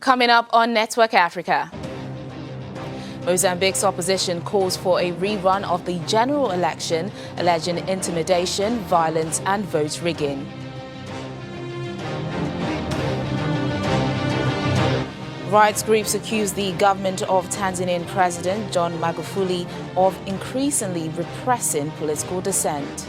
Coming up on Network Africa. Mozambique's opposition calls for a rerun of the general election, alleging intimidation, violence and vote rigging. Rights groups accuse the government of Tanzanian President John Magufuli of increasingly repressing political dissent.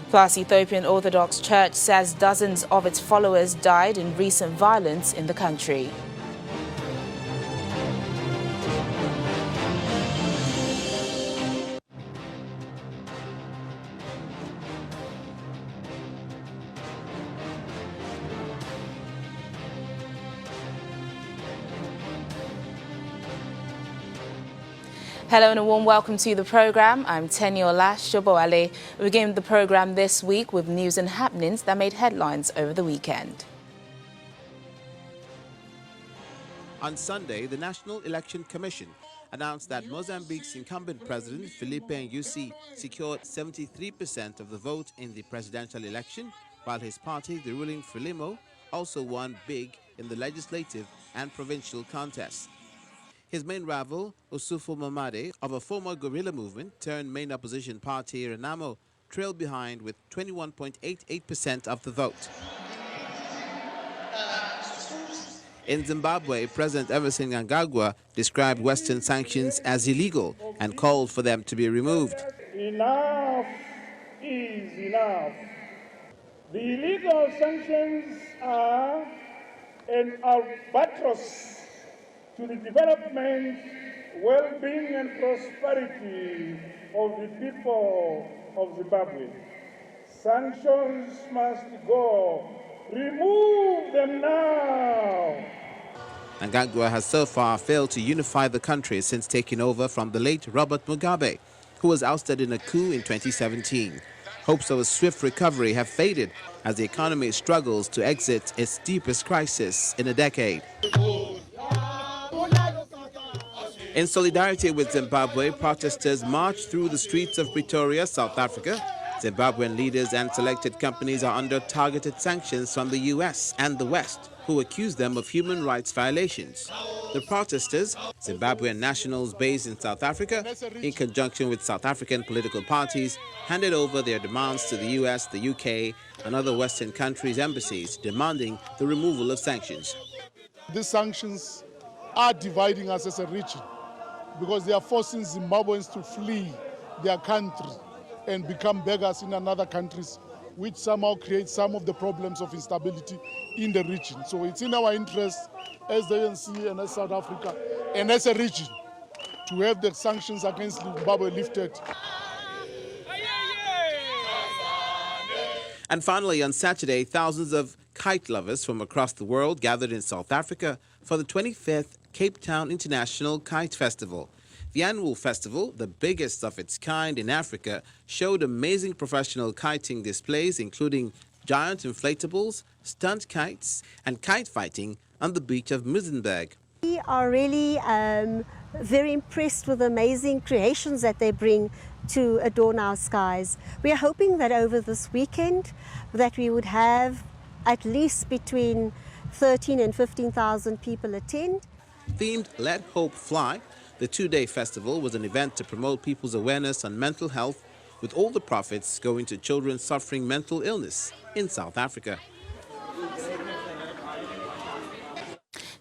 Plus, Ethiopian Orthodox Church says dozens of its followers died in recent violence in the country. Hello and a warm welcome to the program. I'm Teniola Shoboale. We begin the program this week with news and happenings that made headlines over the weekend. On Sunday, the National Election Commission announced that Mozambique's incumbent president, Filipe Nyusi, secured 73% of the vote in the presidential election, while his party, the ruling Frelimo, also won big in the legislative and provincial contests. His main rival, Osufo Mamade, of a former guerrilla movement turned main opposition party, Renamo, trailed behind with 21.88% of the vote. In Zimbabwe, President Emerson Mnangagwa described Western sanctions as illegal and called for them to be removed. Enough is enough. The illegal sanctions are an albatross to the development, well-being and prosperity of the people of Zimbabwe. Sanctions must go. Remove them now. Mnangagwa has so far failed to unify the country since taking over from the late Robert Mugabe, who was ousted in a coup in 2017. Hopes of a swift recovery have faded as the economy struggles to exit its deepest crisis in a decade. In solidarity with Zimbabwe, protesters marched through the streets of Pretoria, South Africa. Zimbabwean leaders and selected companies are under targeted sanctions from the US and the West, who accuse them of human rights violations. The protesters, Zimbabwean nationals based in South Africa, in conjunction with South African political parties, handed over their demands to the US, the UK, and other Western countries' embassies, demanding the removal of sanctions. These sanctions are dividing us as a region, because they are forcing Zimbabweans to flee their country and become beggars in other countries, which somehow creates some of the problems of instability in the region. So it's in our interest as the ANC and as South Africa and as a region to have the sanctions against Zimbabwe lifted. And finally, on Saturday, thousands of kite lovers from across the world gathered in South Africa for the 25th Cape Town International Kite Festival. The annual festival, the biggest of its kind in Africa, showed amazing professional kiting displays, including giant inflatables, stunt kites, and kite fighting on the beach of Mozambique. We are really very impressed with the amazing creations that they bring to adorn our skies. We are hoping that over this weekend that we would have at least between 13 and 15,000 people attend. Themed Let Hope Fly, the two-day festival was an event to promote people's awareness on mental health, with all the profits going to children suffering mental illness in South Africa.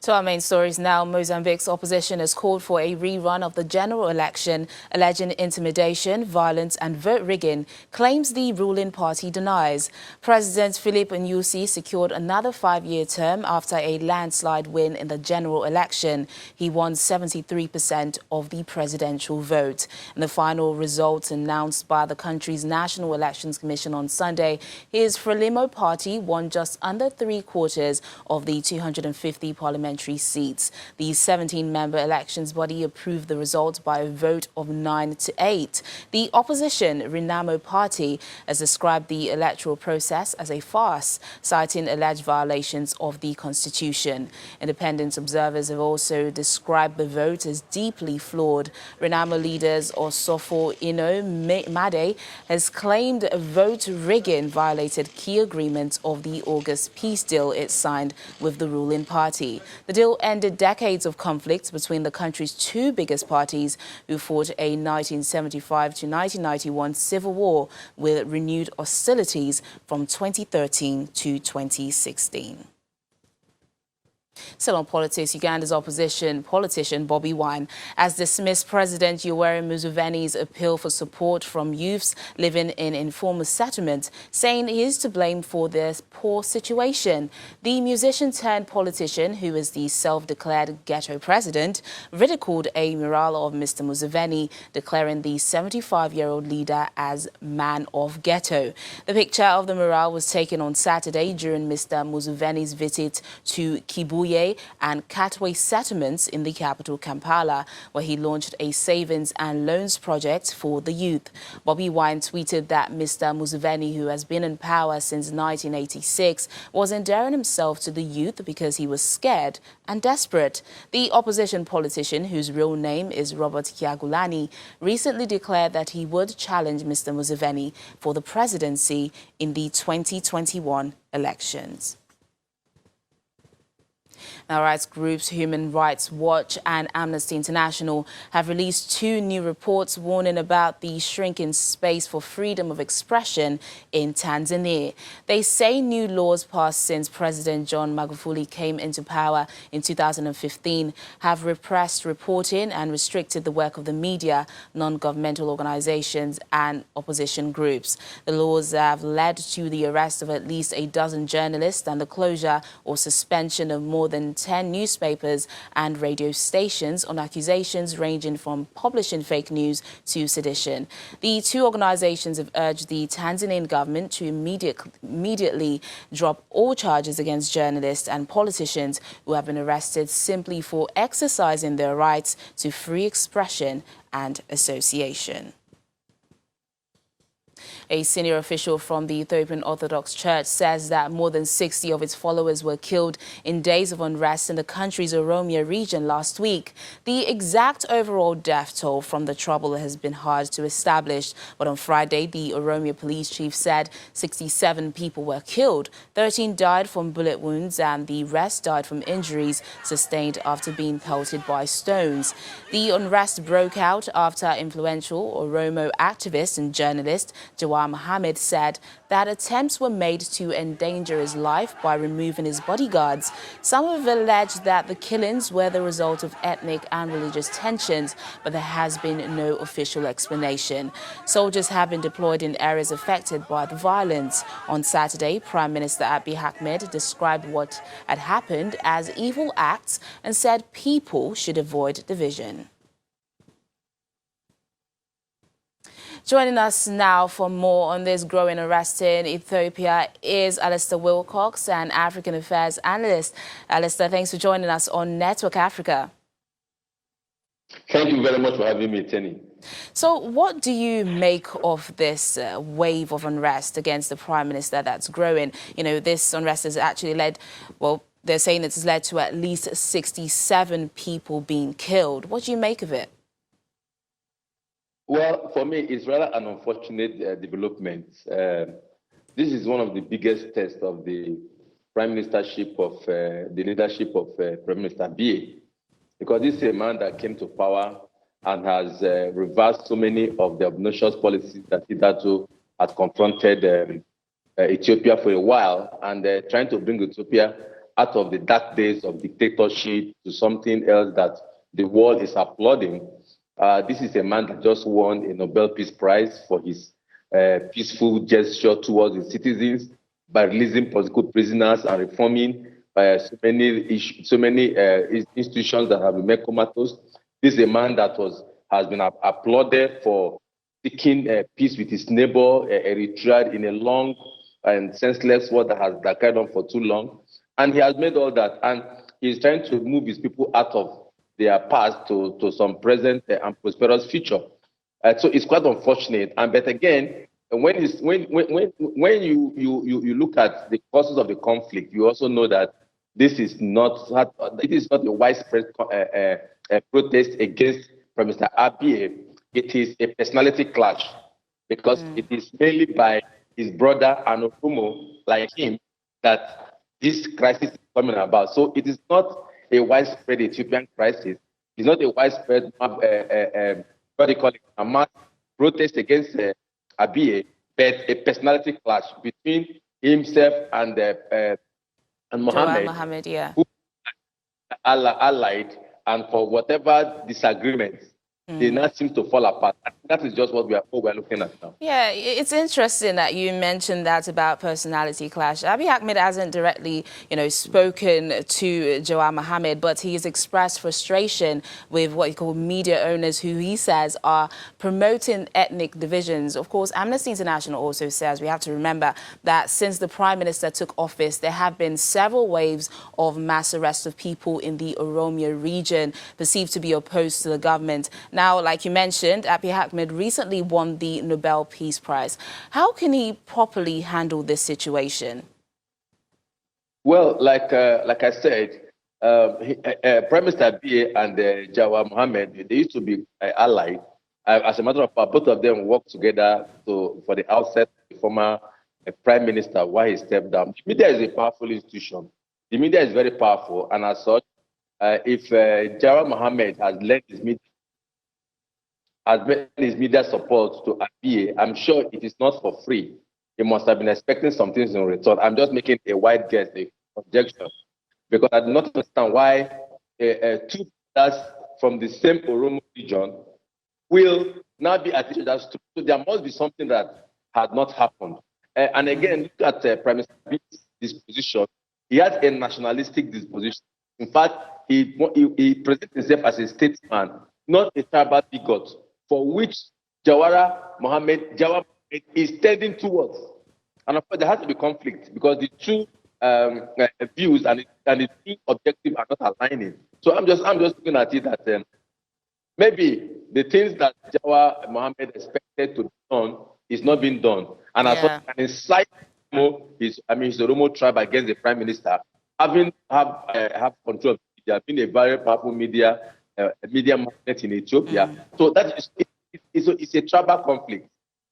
To our main stories now, Mozambique's opposition has called for a rerun of the general election, alleging intimidation, violence and vote rigging, claims the ruling party denies. President Filipe Nyusi secured another 5-year term after a landslide win in the general election. He won 73% of the presidential vote. In the final results announced by the country's National Elections Commission on Sunday, his Frelimo party won just under 3/4 of the 250 parliamentary parliamentary seats. The 17-member elections body approved the results by a vote of 9-8. The opposition Renamo Party has described the electoral process as a farce, citing alleged violations of the constitution. Independent observers have also described the vote as deeply flawed. Renamo leaders Osofo Ino Made has claimed vote rigging violated key agreements of the August peace deal it signed with the ruling party. The deal ended decades of conflict between the country's two biggest parties, who fought a 1975 to 1991 civil war with renewed hostilities from 2013 to 2016. Still on politics, Uganda's opposition politician Bobi Wine has dismissed President Yoweri Museveni's appeal for support from youths living in informal settlements, saying he is to blame for their poor situation. The musician-turned-politician, who is the self-declared ghetto president, ridiculed a mural of Mr. Museveni, declaring the 75-year-old leader as man of ghetto. The picture of the mural was taken on Saturday during Mr. Museveni's visit to Kibuye and Katwe settlements in the capital Kampala, where he launched a savings and loans project for the youth. Bobi Wine tweeted that Mr. Museveni, who has been in power since 1986, was endearing himself to the youth because he was scared and desperate. The opposition politician, whose real name is Robert Kyagulanyi, recently declared that he would challenge Mr. Museveni for the presidency in the 2021 elections. Now, rights groups Human Rights Watch and Amnesty International have released two new reports warning about the shrinking space for freedom of expression in Tanzania. They say new laws passed since President John Magufuli came into power in 2015 have repressed reporting and restricted the work of the media, non-governmental organizations and opposition groups. The laws have led to the arrest of at least a dozen journalists and the closure or suspension of more than 10 newspapers and radio stations on accusations ranging from publishing fake news to sedition. The two organizations have urged the Tanzanian government to immediately drop all charges against journalists and politicians who have been arrested simply for exercising their rights to free expression and association. A senior official from the Ethiopian Orthodox Church says that more than 60 of its followers were killed in days of unrest in the country's Oromia region last week. The exact overall death toll from the trouble has been hard to establish, but on Friday, the Oromia police chief said 67 people were killed, 13 died from bullet wounds, and the rest died from injuries sustained after being pelted by stones. The unrest broke out after influential Oromo activist and journalist Jawar Mohammed said that attempts were made to endanger his life by removing his bodyguards. Some have alleged that the killings were the result of ethnic and religious tensions, but there has been no official explanation. Soldiers have been deployed in areas affected by the violence. On Saturday, Prime Minister Abiy Ahmed described what had happened as evil acts and said people should avoid division. Joining us now for more on this growing unrest in Ethiopia is Alistair Wilcox, an African Affairs analyst. Alistair, thanks for joining us on Network Africa. Thank you very much for having me, Tenny. So what do you make of this wave of unrest against the Prime Minister that's growing? You know, this unrest has actually led, well, they're saying it's led to at least 67 people being killed. What do you make of it? Well, for me, it's rather an unfortunate development. This is one of the biggest tests of the prime ministership of the leadership of Prime Minister Abiy, because this is a man that came to power and has reversed so many of the obnoxious policies that hitherto had confronted Ethiopia for a while, and trying to bring Ethiopia out of the dark days of dictatorship to something else that the world is applauding. This is a man that just won a Nobel Peace Prize for his peaceful gesture towards his citizens by releasing political prisoners and reforming so many institutions that have been made comatose. This is a man that has been applauded for seeking peace with his neighbor, Eritrea, in a long and senseless war that carried on for too long. And he has made all that. And he's trying to move his people out of their past to some present and prosperous future. So it's quite unfortunate. And but again, when you look at the causes of the conflict, you also know that it is not a widespread protest against Prime Minister Abiy. It is a personality clash because it is mainly by his brother and Oromo like him that this crisis is coming about. So it is not a widespread Ethiopian crisis. It's not a widespread a mass protest against Abiy, but a personality clash between himself and Mohammed, yeah. who are allied, and for whatever disagreements, they now seem to fall apart. That is just what we're looking at now. Yeah, it's interesting that you mentioned that about personality clash. Abiy Ahmed hasn't directly, spoken to Jawar Mohammed, but he has expressed frustration with what he called media owners who he says are promoting ethnic divisions. Of course, Amnesty International also says we have to remember that since the Prime Minister took office, there have been several waves of mass arrests of people in the Oromia region perceived to be opposed to the government. Now, like you mentioned, Abiy Ahmed recently won the Nobel Peace Prize. How can he properly handle this situation? Well, like I said, Prime Minister Abiy and Jawar Mohammed, they used to be allied. As a matter of fact, both of them worked together for the outset of the former Prime Minister while he stepped down. The media is a powerful institution. The media is very powerful, and as such, if Jawar Mohammed has lent his media support to Abiy, I'm sure it is not for free. He must have been expecting some things in return. I'm just making a wide guess, a conjecture, because I do not understand why two brothers from the same Oromo region will now be at each other's throat. So there must be something that had not happened. And again, look at Prime Minister Abiy's disposition. He has a nationalistic disposition. In fact, he presents himself as a statesman, not a tribal bigot, for which Jawar Mohammed is tending towards. And of course, there has to be conflict because the two views and the two objectives are not aligning. So I'm just looking at it that maybe the things that Jawar Mohammed expected to be done is not being done. And as well, an incite his Oromo tribe against the Prime Minister, have control of the media, been a very powerful media magnet in Ethiopia. So that is it's a tribal conflict.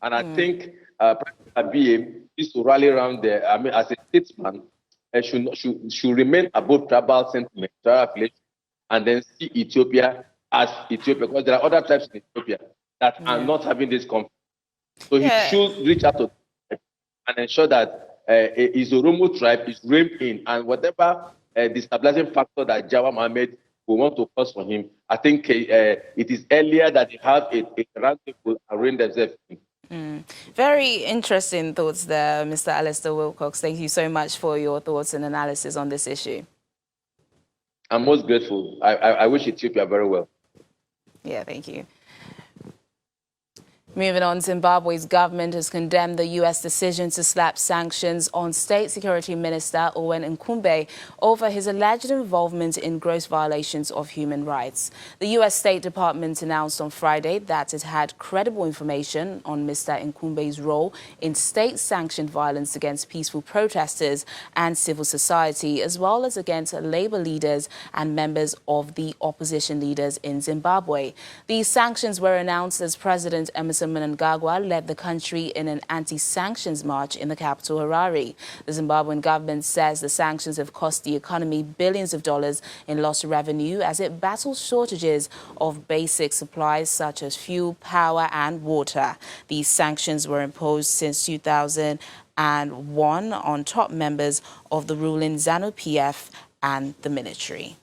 And I think President Abiy is to rally around there. I mean, as a statesman, should remain above tribal sentiment, tribal affiliation, and then see Ethiopia as Ethiopia, because there are other tribes in Ethiopia that are not having this conflict. So he should reach out to them and ensure that his Oromo tribe is reined in, and whatever destabilizing factor that Jawar Mohammed will want to cause for him, I think it is earlier that they have a roundtable arrange themselves in. Very interesting thoughts there, Mr. Alistair Wilcox. Thank you so much for your thoughts and analysis on this issue. I'm most grateful. I wish Ethiopia very well. Yeah, thank you. Moving on, Zimbabwe's government has condemned the U.S. decision to slap sanctions on State Security Minister Owen Nkumbe over his alleged involvement in gross violations of human rights. The U.S. State Department announced on Friday that it had credible information on Mr. Nkumbe's role in state-sanctioned violence against peaceful protesters and civil society, as well as against labor leaders and members of the opposition leaders in Zimbabwe. These sanctions were announced as President Emerson Mnangagwa led the country in an anti-sanctions march in the capital, Harare. The Zimbabwean government says the sanctions have cost the economy billions of dollars in lost revenue as it battles shortages of basic supplies such as fuel, power and water. These sanctions were imposed since 2001 on top members of the ruling ZANU-PF and the military.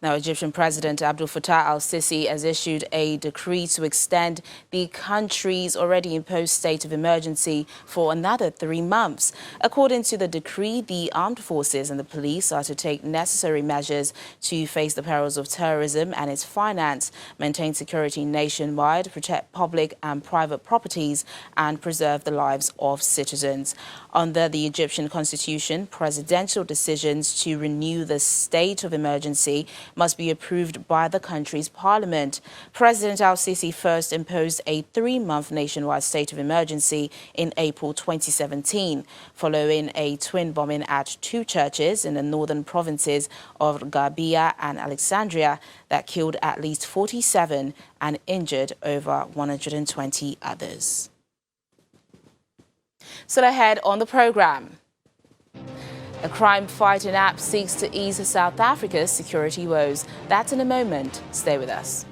Now, Egyptian President Abdel Fattah al-Sisi has issued a decree to extend the country's already imposed state of emergency for another 3 months. According to the decree, the armed forces and the police are to take necessary measures to face the perils of terrorism and its finance, maintain security nationwide, protect public and private properties, and preserve the lives of citizens. Under the Egyptian constitution, presidential decisions to renew the state of emergency must be approved by the country's parliament. President al-Sisi first imposed a 3-month nationwide state of emergency in April 2017, following a twin bombing at 2 churches in the northern provinces of Garbia and Alexandria that killed at least 47 and injured over 120 others. Still ahead on the program. A crime-fighting app seeks to ease South Africa's security woes. That's in a moment. Stay with us.